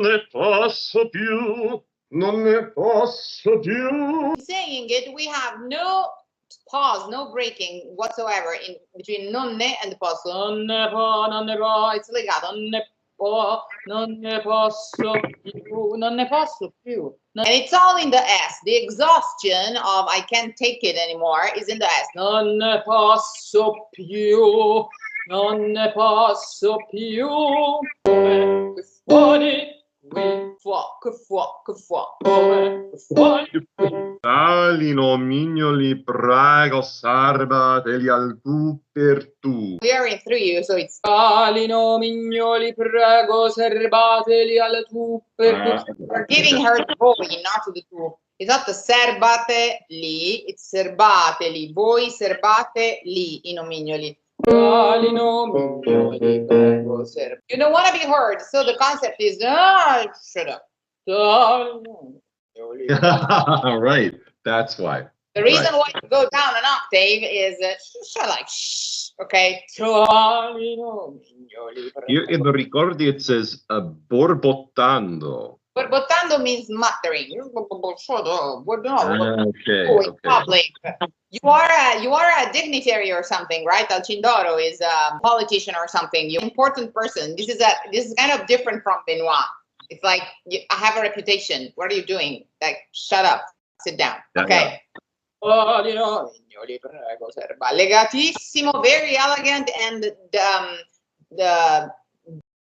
ne posso più, non ne posso più. Saying it, we have no pause, no breaking whatsoever in between non ne and the posso. Non ne po, non ne po. It's legato. Non ne po, non ne posso più, non ne posso più. And it's all in the S. The exhaustion of I can't take it anymore is in the S. Non ne posso più, non ne posso più. Come fuori, qui, come fuori. Tali nomignoli, prego, serbateli al tu per tu. We are in 3, so it's tali nomignoli, prego, serbateli al tu per tu. We're giving her the voi, not the tu. It's not the serbate li, it's serbateli. Voi serbate li i nomignoli. Tali nomignoli, prego, serbateli. You don't want to be heard, so the concept is, shut up. Tali Right, that's why. The reason why you go down an octave is like shh, okay? Here in the ricordi it says borbottando. Borbottando means muttering. Shut up. Okay, In public. You are a dignitary or something, right? Alcindoro is a politician or something. You're an important person. This is kind of different from Benoit. It's like I have a reputation. What are you doing? Like, shut up, sit down. Okay. Legatissimo, very elegant, and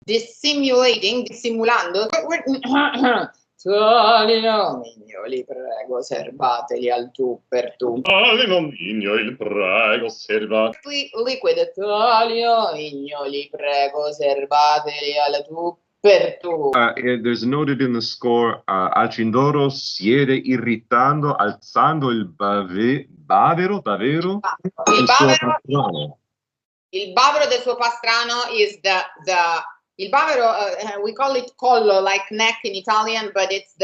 dissimulando. Tali nomignoli, prego, serbateli al tu per tu. Tali nomignoli, prego, serbateli. Liquid. Tali nomignoli, prego, serbateli al tu per tu. There's noted in the score, Alcindoro siede irritando, alzando il bavero del suo pastrano. Il bavero del suo pastrano is il bavero, we call it collo, like neck in Italian, but it's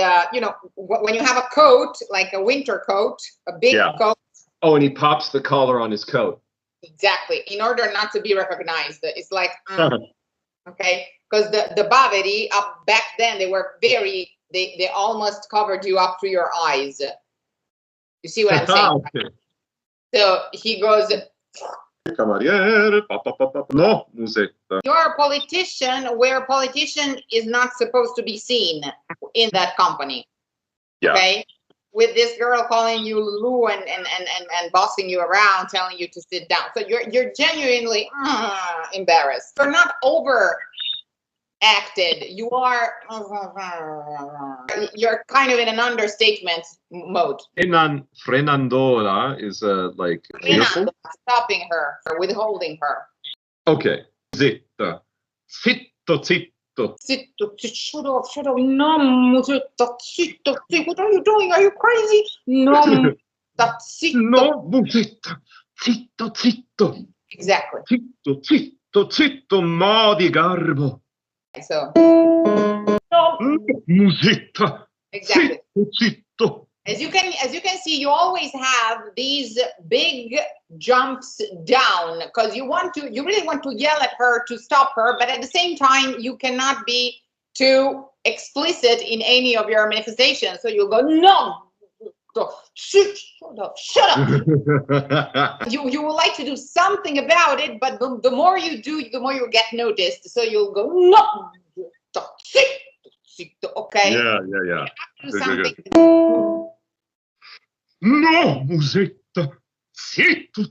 when you have a coat, like a winter coat, a big coat. Oh, and he pops the collar on his coat. Exactly, in order not to be recognized. It's like, okay, because the baveri back then, they were they almost covered you up to your eyes. You see what I'm saying? Okay. So he goes, Cavaliere, no, Musetta. You're a politician where a politician is not supposed to be seen in that company. Yeah. Okay? With this girl calling you Lulu and bossing you around, telling you to sit down. So you're genuinely embarrassed. You're not overacted. You're kind of in an understatement mode. Frenandola is like stopping her, or withholding her. Okay. Zitta. Zitto. Zitto, shut up, no, Musetta, zitto, what are you doing? Are you crazy? No, zitto. No, Musetta, zitto. Exactly. Zitto, mo di garbo. So. No, Musetta. Exactly. Zitto. As you can see, you always have these big jumps down because you really want to yell at her to stop her, but at the same time you cannot be too explicit in any of your manifestations. So you'll go, no, shut up. You would like to do something about it, but the more you do, the more you get noticed. So you'll go, no, okay? Yeah. Do something. No, Musetta. Zitto.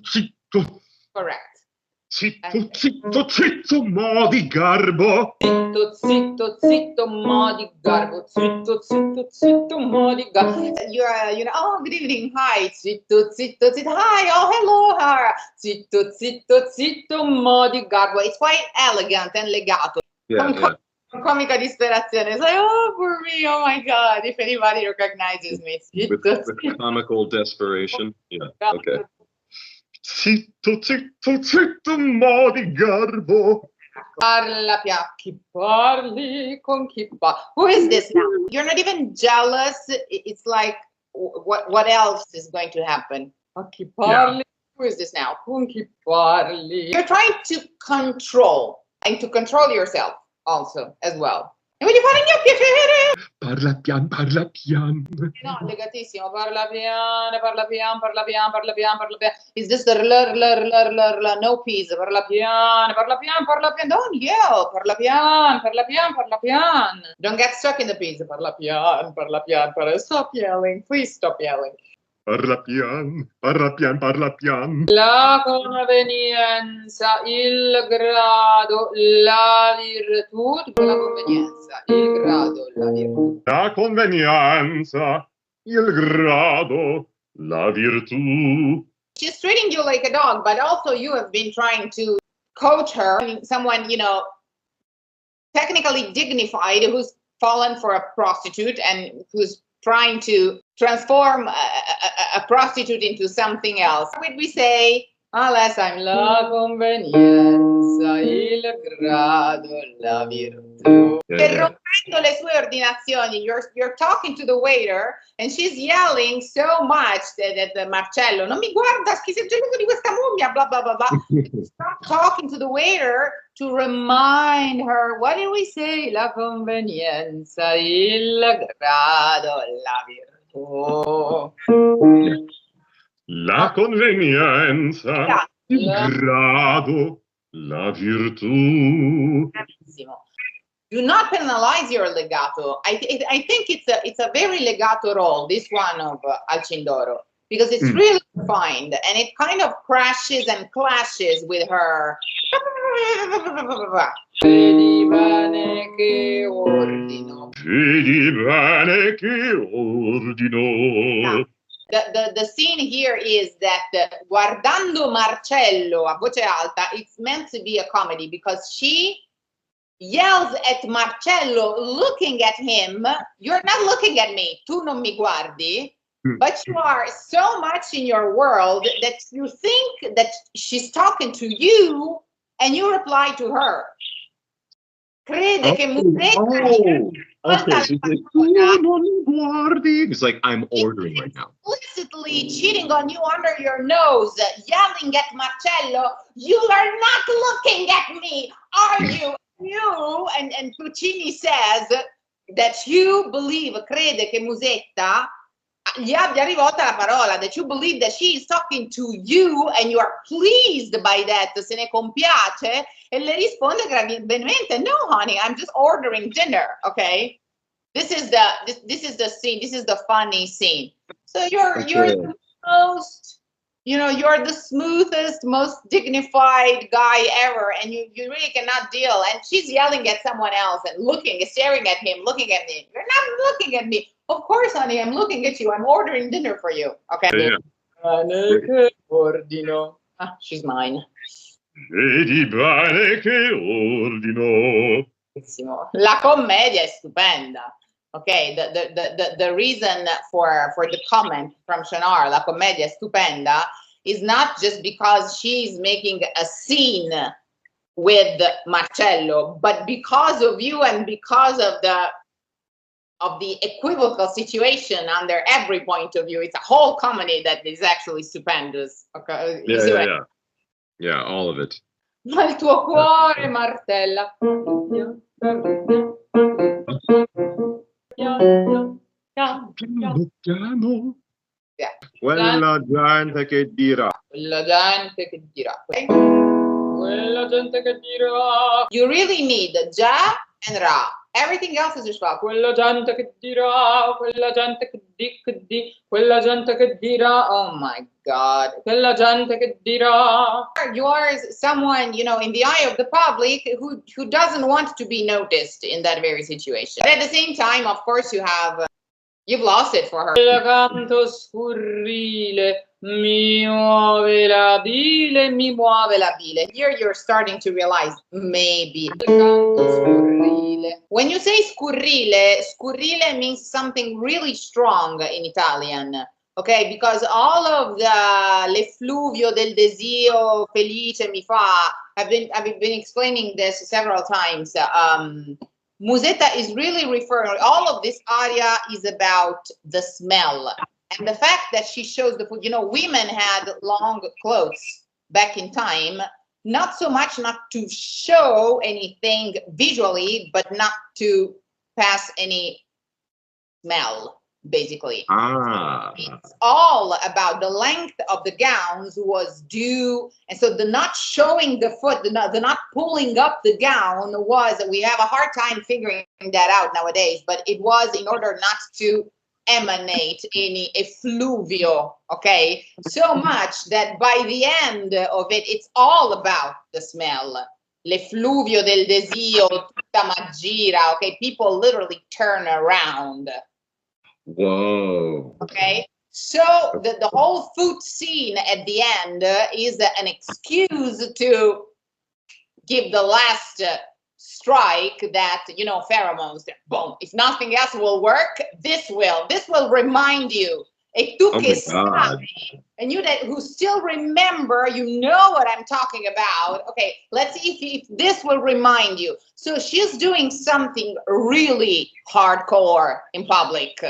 Correct. Zitto, mo di garbo. Zitto, mo di garbo. Zitto, mo di garbo. You're, oh, good evening, hi. Zitto, hi, oh, hello, her. Zitto, mo di garbo. It's quite elegant and legato. Yeah. Comica disperazione. It's like, oh, for me, oh my God, if anybody recognizes me. With comical desperation. Yeah, okay. Zitto, mo di garbo. Parla chi parli con chi parli. Who is this now? You're not even jealous. It's like, what else is going to happen? Chi parli? Yeah. Who is this now? Con chi parli? You're trying to control and to control yourself also as well. E voglio fare il mio piacere! Parla pian, parla pian. No, legatissimo, parla piano, parla piano, parla piano, parla piano, parla piano. It's just a l, no peace, parla piano, parla piano, parla piano. Don't yell, parla piano, parla piano, parla piano. Don't get stuck in the peace, parla piano, parla piano, stop yelling, please stop yelling. Parla pian, parla pian, parla pian. La convenienza, il grado, la virtù, la convenienza, il grado, la virtù. La convenienza, il grado, la virtù. She's treating you like a dog, but also you have been trying to coach her. I mean, someone, technically dignified who's fallen for a prostitute and who's trying to transform a prostitute into something else. What would we say? Unless I'm la convenienza, il grado, la virtù. Interrompendo le sue ordinazioni, you're talking to the waiter and she's yelling so much that Marcello, non mi guarda, che sei geloso di questa mummia, blah, blah, blah, blah. Stop talking to the waiter to remind her, what did we say? La convenienza, il grado, la virtù. La convenienza, il grado, la virtù. Do not penalize your legato. I think it's a very legato role, this one of Alcindoro, because it's really refined and it kind of crashes and clashes with her. Vedi bene che ordino. Vedi bene che ordino. The scene here is that guardando Marcello a voce alta, it's meant to be a comedy because she yells at Marcello looking at him. You're not looking at me, tu non mi guardi, but you are so much in your world that you think that she's talking to you and you reply to her. Crede che Musetta okay, so it's like I'm ordering right now. Explicitly cheating on you under your nose, yelling at Marcello, you are not looking at me, are you? You, and Puccini says that you believe, crede che Musetta gli abbia rivolta la parola, that you believe that she is talking to you and you are pleased by that, se ne compiace, e le risponde gravemente, no honey, I'm just ordering dinner, okay? This is the scene, this is the funny scene. So you're the most, you're the smoothest, most dignified guy ever, and you really cannot deal, and she's yelling at someone else and staring at him, looking at me. You're not looking at me. Of course, honey, I'm looking at you. I'm ordering dinner for you. Okay. Ordino. Ah, she's mine. Vedi bene che ordino. La commedia è stupenda. Okay, the reason for the comment from Shanar, la commedia è stupenda, is not just because she's making a scene with Marcello, but because of you and because of the equivocal situation under every point of view. It's a whole comedy that is actually stupendous. Okay? Yeah, all of it. Ma il tuo cuore martella. Piano. Yeah. Quella gente che dirà. Quella gente che dirà. Quella gente che dirà. You really need già and ra. Everything else is just quella gente che dirà, quella gente che di, quella gente che dirà. Oh my God, quella gente che dirà. You are someone, in the eye of the public who doesn't want to be noticed in that very situation. But at the same time, of course, you've lost it for her. Il canto scurrile mi muove la bile, mi muove la bile. Here you're starting to realize maybe. Il canto scurrile. When you say scurrile means something really strong in Italian. Okay, because all of the l'effluvio del desio felice mi fa, I've been explaining this several times. Musetta is really referring, all of this aria is about the smell. And the fact that she shows the food, women had long clothes back in time, not so much not to show anything visually, but not to pass any smell, basically. Ah. It's all about the length of the gowns was due, and so the not showing the foot, the not pulling up the gown was, we have a hard time figuring that out nowadays, but it was in order not to emanate any effluvio, okay? So much that by the end of it, it's all about the smell. L'effluvio del desio, tutta magira, okay? People literally turn around. Whoa. Okay, so the whole food scene at the end is an excuse to give the last strike that, you know, pheromones, boom, if nothing else will work, this will remind you. E tu che sai, and you that who still remember, you know what I'm talking about. Okay, let's see if this will remind you. So she's doing something really hardcore in public,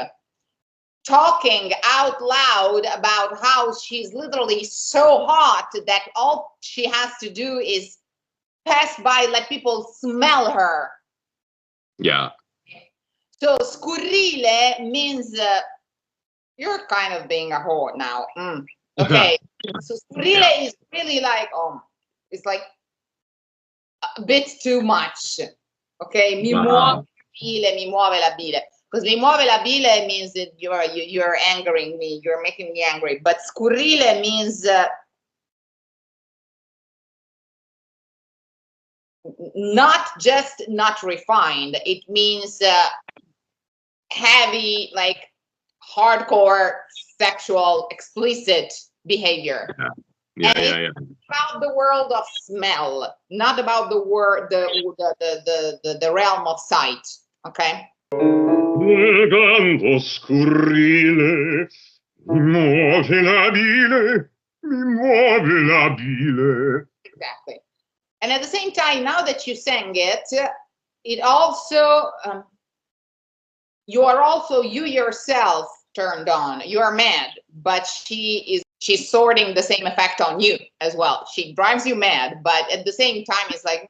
talking out loud about how she's literally so hot that all she has to do is pass by, let people smell her. Yeah. So scurrile means you're kind of being a whore now. Okay. So scurrile is really like, it's like a bit too much. Okay. Mi muove la bile. Because mi muove la bile means that you're angering me, you're making me angry. But scurrile means not just not refined. It means heavy, like hardcore, sexual, explicit behavior. Yeah. About the world of smell, not about the word, the realm of sight. Okay. Pregando scurrile, mi muove la bile, mi muove la bile. Exactly. And at the same time, now that you sang it, it also, you are also, you yourself turned on. You are mad, but she's sorting the same effect on you as well. She drives you mad, but at the same time, it's like,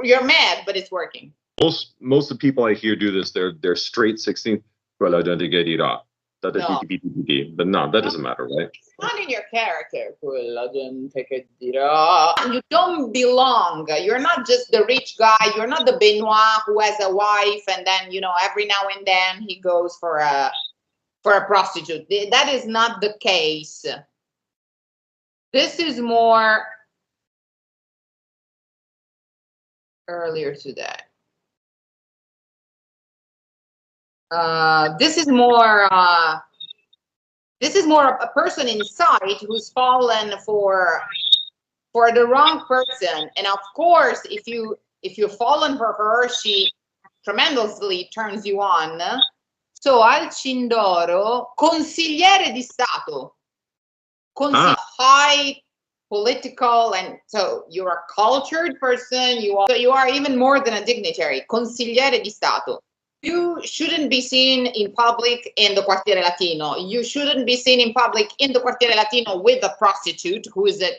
you're mad, but it's working. Most of the people I hear do this, they're straight 16th. Quella gente dirà. But no, that doesn't matter, right? It's not in your character. Quella gente dirà. You don't belong. You're not just the rich guy. You're not the Benoit who has a wife and then, you know, every now and then he goes for a prostitute. That is not the case. This is more earlier today. This is more a person inside who's fallen for the wrong person. And of course, if you've fallen for her, she tremendously turns you on. So Alcindoro, Consigliere di Stato, high political, and so you're a cultured person. You are even more than a dignitary. Consigliere di Stato. You shouldn't be seen in public in the Quartiere Latino. You shouldn't be seen in public in the Quartiere Latino with a prostitute who is a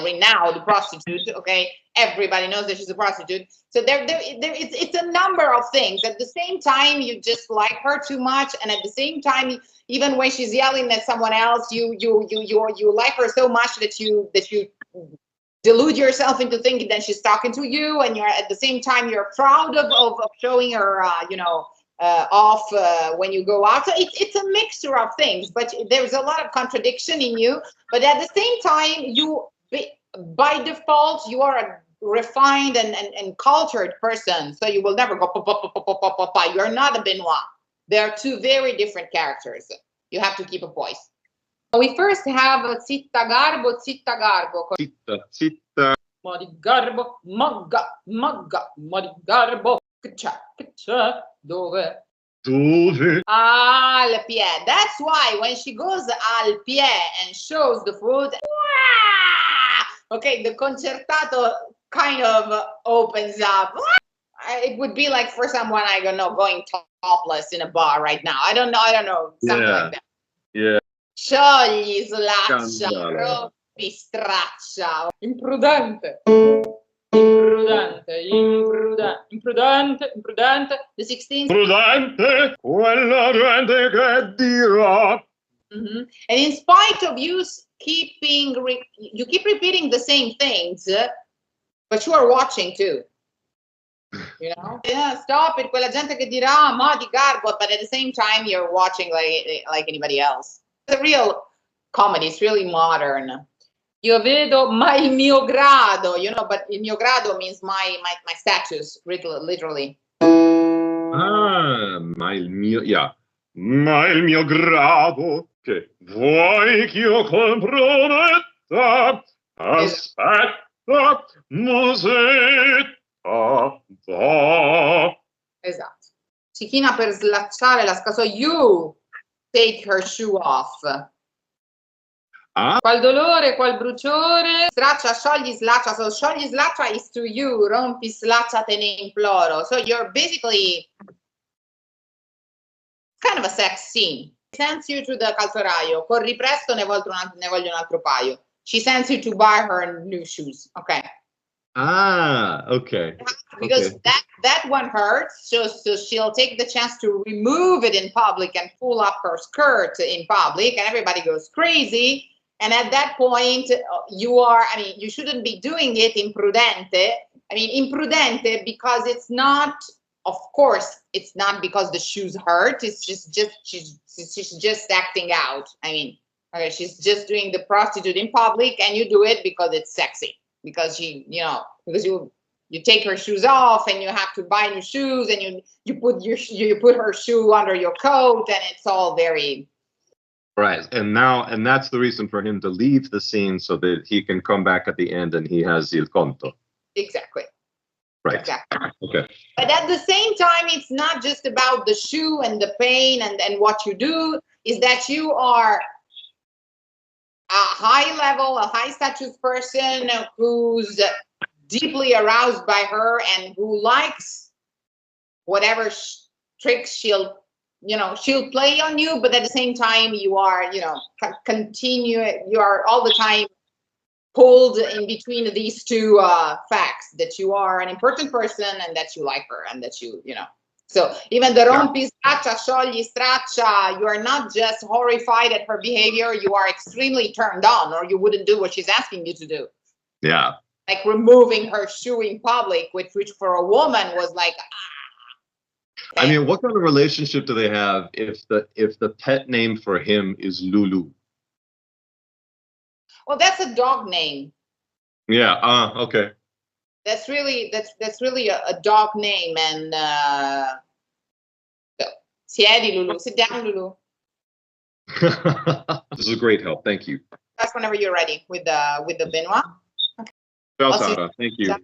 renowned prostitute. Okay, everybody knows that she's a prostitute. So it's a number of things. At the same time, you just like her too much, and at the same time, even when she's yelling at someone else, you like her so much that you delude yourself into thinking that she's talking to you, and you're at the same time you're proud of showing her off when you go out. So it's a mixture of things, but there's a lot of contradiction in you. But at the same time, you by default you are a refined and cultured person, so you will never go you're not a Benoit. They are two very different characters. You have to keep a voice. We first have zitta garbo. Zitta. Ma di garbo, magga, ma di garbo. C'è, dove? Al pied. That's why when she goes al pied and shows the food, okay, the concertato kind of opens up. It would be like for someone, I don't know, going topless in a bar right now. I don't know, something like that. Yeah. Sciogli, slaccia, rompi, straccia, imprudente. Imprudente, imprudente. The 16th. Prudente, quella gente che dirà. And in spite of you you keep repeating the same things, but you are watching too. You know? Yeah, stop it, quella gente che dirà, ma di garbo, but at the same time you're watching like anybody else. It's a real comedy, it's really modern. Io vedo, ma il mio grado, you know, but il mio grado means my status, literally. Ah, ma il mio, yeah. Ma il mio grado, che vuoi che io comprometta? Aspetta, Musetta, va. Esatto. Si china per slacciare la scaso. You take her shoe off. Ah. Qual dolore, qual bruciore. Straccia, sciogli, slaccia. So sciogli, slaccia is to you. Rompi, slaccia, te ne imploro. So you're basically kind of a sex scene. Sends you to the calzolaio. Corri presto, ne voglio un altro paio. She sends you to buy her new shoes. Okay. Ah, okay. Because that one hurts, so she'll take the chance to remove it in public and pull up her skirt in public, and everybody goes crazy. And at that point, you shouldn't be doing it imprudente. I mean, imprudente because it's not, of course, it's not because the shoes hurt. It's just she's just acting out. I mean, okay, she's just doing the prostitute in public, and you do it because it's sexy. Because because you take her shoes off and you have to buy new shoes, and you put her shoe under your coat, and it's all very right. And that's the reason for him to leave the scene so that he can come back at the end and he has il conto. Exactly. Right. Exactly. Okay. But at the same time, it's not just about the shoe and the pain and what you do. Is that you are a high status person who's deeply aroused by her and who likes whatever tricks she'll play on you, but at the same time you are, you are all the time pulled in between these two facts, that you are an important person and that you like her and that you know. So even the rompi, straccia, sciogli, straccia, you are not just horrified at her behavior, you are extremely turned on, or you wouldn't do what she's asking you to do. Yeah. Like removing her shoe in public, which for a woman was like, I mean, what kind of relationship do they have if the pet name for him is Lulu? Well, that's a dog name. Yeah. Okay. That's really a dog name, and siedi, Lulu. Sit down, Lulu. This is a great help. Thank you. That's whenever you're ready with the Benoit. Ciao, Sara. Thank you.